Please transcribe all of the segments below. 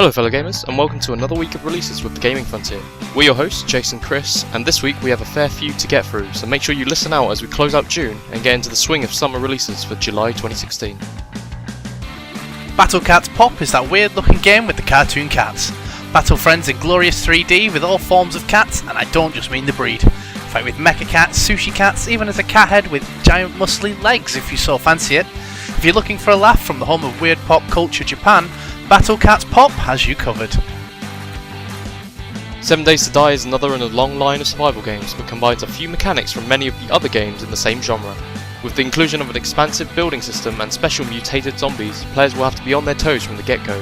Hello fellow gamers, and welcome to another week of releases with the Gaming Frontier. We're your hosts, Jason and Chris, and this week we have a fair few to get through, so make sure you listen out as we close out June and get into the swing of summer releases for July 2016. Battle Cats Pop is that weird looking game with the cartoon cats. Battle friends in glorious 3D with all forms of cats, and I don't just mean the breed. Fight with mecha cats, sushi cats, even as a cat head with giant muscly legs if you so fancy it. If you're looking for a laugh from the home of weird pop culture Japan, Battle Cats Pop has you covered. 7 Days to Die is another in a long line of survival games, but combines a few mechanics from many of the other games in the same genre. With the inclusion of an expansive building system and special mutated zombies, players will have to be on their toes from the get-go.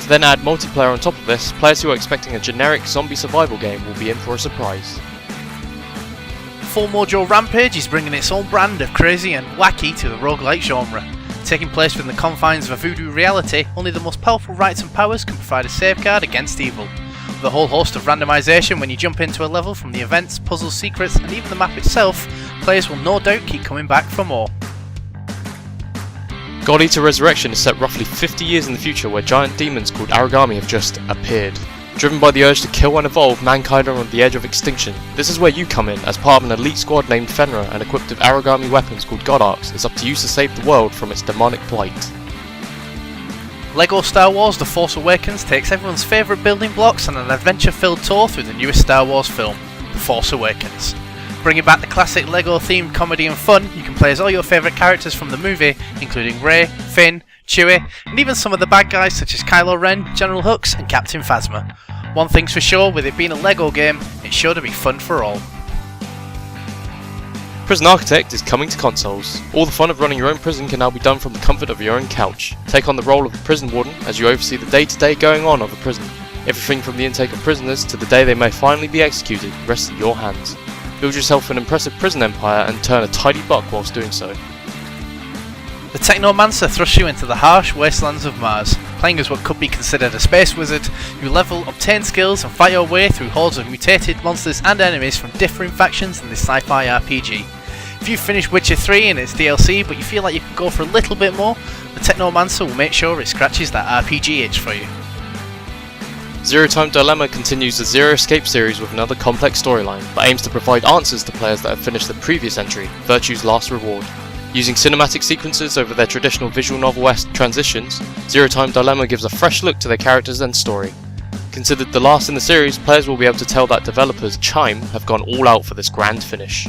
To then add multiplayer on top of this, players who are expecting a generic zombie survival game will be in for a surprise. Full Mojo Rampage is bringing its own brand of crazy and wacky to the roguelike genre. Taking place within the confines of a voodoo reality, only the most powerful rights and powers can provide a safeguard against evil. With a whole host of randomisation when you jump into a level from the events, puzzles, secrets and even the map itself, players will no doubt keep coming back for more. God Eater Resurrection is set roughly 50 years in the future, where giant demons called Aragami have just appeared. Driven by the urge to kill and evolve, mankind are on the edge of extinction. This is where you come in, as part of an elite squad named Fenrir and equipped with Aragami weapons called God Arcs. It's up to you to save the world from its demonic blight. LEGO Star Wars The Force Awakens takes everyone's favourite building blocks on an adventure-filled tour through the newest Star Wars film, The Force Awakens. Bringing back the classic LEGO-themed comedy and fun, you can play as all your favourite characters from the movie, including Rey, Finn, Chewie, and even some of the bad guys such as Kylo Ren, General Hux and Captain Phasma. One thing's for sure, with it being a LEGO game, it's sure to be fun for all. Prison Architect is coming to consoles. All the fun of running your own prison can now be done from the comfort of your own couch. Take on the role of the prison warden as you oversee the day-to-day going on of a prison. Everything from the intake of prisoners to the day they may finally be executed rests in your hands. Build yourself an impressive prison empire and turn a tidy buck whilst doing so. The Technomancer thrusts you into the harsh wastelands of Mars. Playing as what could be considered a space wizard, you level, obtain skills and fight your way through hordes of mutated monsters and enemies from differing factions in this sci-fi RPG. If you've finished Witcher 3 and its DLC but you feel like you can go for a little bit more, the Technomancer will make sure it scratches that RPG itch for you. Zero Time Dilemma continues the Zero Escape series with another complex storyline, but aims to provide answers to players that have finished the previous entry, Virtue's Last Reward. Using cinematic sequences over their traditional visual novel-esque transitions, Zero Time Dilemma gives a fresh look to their characters and story. Considered the last in the series, players will be able to tell that developers Chime have gone all out for this grand finish.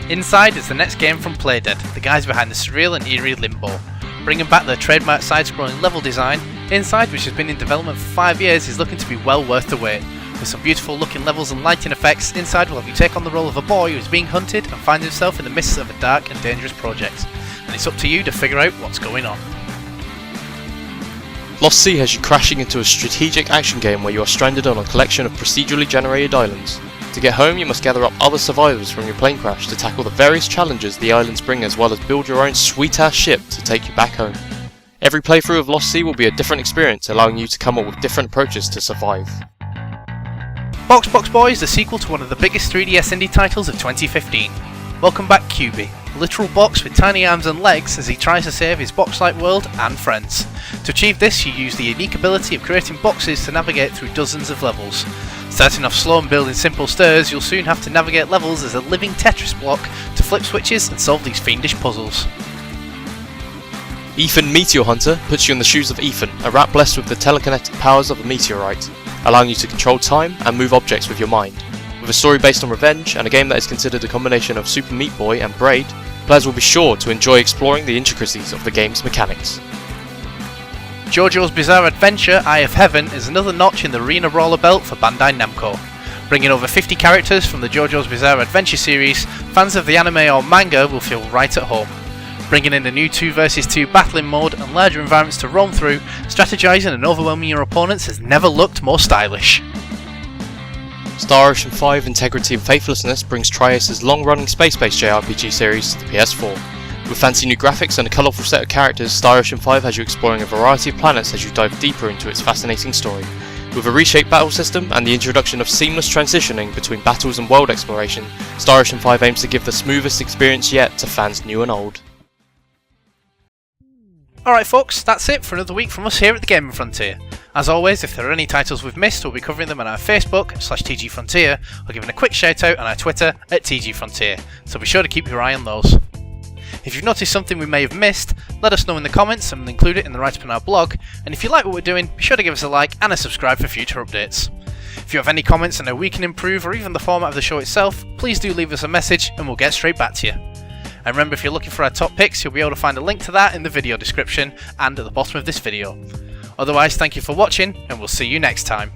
Inside is the next game from Playdead, the guys behind the surreal and eerie Limbo. Bringing back their trademark side-scrolling level design, Inside, which has been in development for 5 years, is looking to be well worth the wait. With some beautiful looking levels and lighting effects, Inside will have you take on the role of a boy who is being hunted and finds himself in the midst of a dark and dangerous project. And it's up to you to figure out what's going on. Lost Sea has you crashing into a strategic action game where you are stranded on a collection of procedurally generated islands. To get home, you must gather up other survivors from your plane crash to tackle the various challenges the islands bring, as well as build your own sweet-ass ship to take you back home. Every playthrough of Lost Sea will be a different experience, allowing you to come up with different approaches to survive. BoxBoxBoy is the sequel to one of the biggest 3DS indie titles of 2015. Welcome back QB, a literal box with tiny arms and legs as he tries to save his box-like world and friends. To achieve this, you use the unique ability of creating boxes to navigate through dozens of levels. Starting off slow and building simple stairs, you'll soon have to navigate levels as a living Tetris block to flip switches and solve these fiendish puzzles. Ethan Meteor Hunter puts you in the shoes of Ethan, a rat blessed with the telekinetic powers of a meteorite, allowing you to control time and move objects with your mind. With a story based on revenge and a game that is considered a combination of Super Meat Boy and Braid, players will be sure to enjoy exploring the intricacies of the game's mechanics. JoJo's Bizarre Adventure Eye of Heaven is another notch in the arena roller belt for Bandai Namco. Bringing over 50 characters from the JoJo's Bizarre Adventure series, fans of the anime or manga will feel right at home. Bringing in the new 2 vs 2 battling mode and larger environments to roam through, strategizing and overwhelming your opponents has never looked more stylish. Star Ocean 5 Integrity and Faithlessness brings Triace's long-running space-based JRPG series to the PS4. With fancy new graphics and a colourful set of characters, Star Ocean 5 has you exploring a variety of planets as you dive deeper into its fascinating story. With a reshaped battle system and the introduction of seamless transitioning between battles and world exploration, Star Ocean 5 aims to give the smoothest experience yet to fans new and old. Alright folks, that's it for another week from us here at the Gaming Frontier. As always, if there are any titles we've missed, we'll be covering them on our Facebook/TG Frontier, or giving a quick shout out on our Twitter @TG Frontier, so be sure to keep your eye on those. If you've noticed something we may have missed, let us know in the comments and we'll include it in the write-up on our blog, and if you like what we're doing, be sure to give us a like and a subscribe for future updates. If you have any comments on how we can improve or even the format of the show itself, please do leave us a message and we'll get straight back to you. And remember, if you're looking for our top picks, you'll be able to find a link to that in the video description and at the bottom of this video. Otherwise, thank you for watching and we'll see you next time.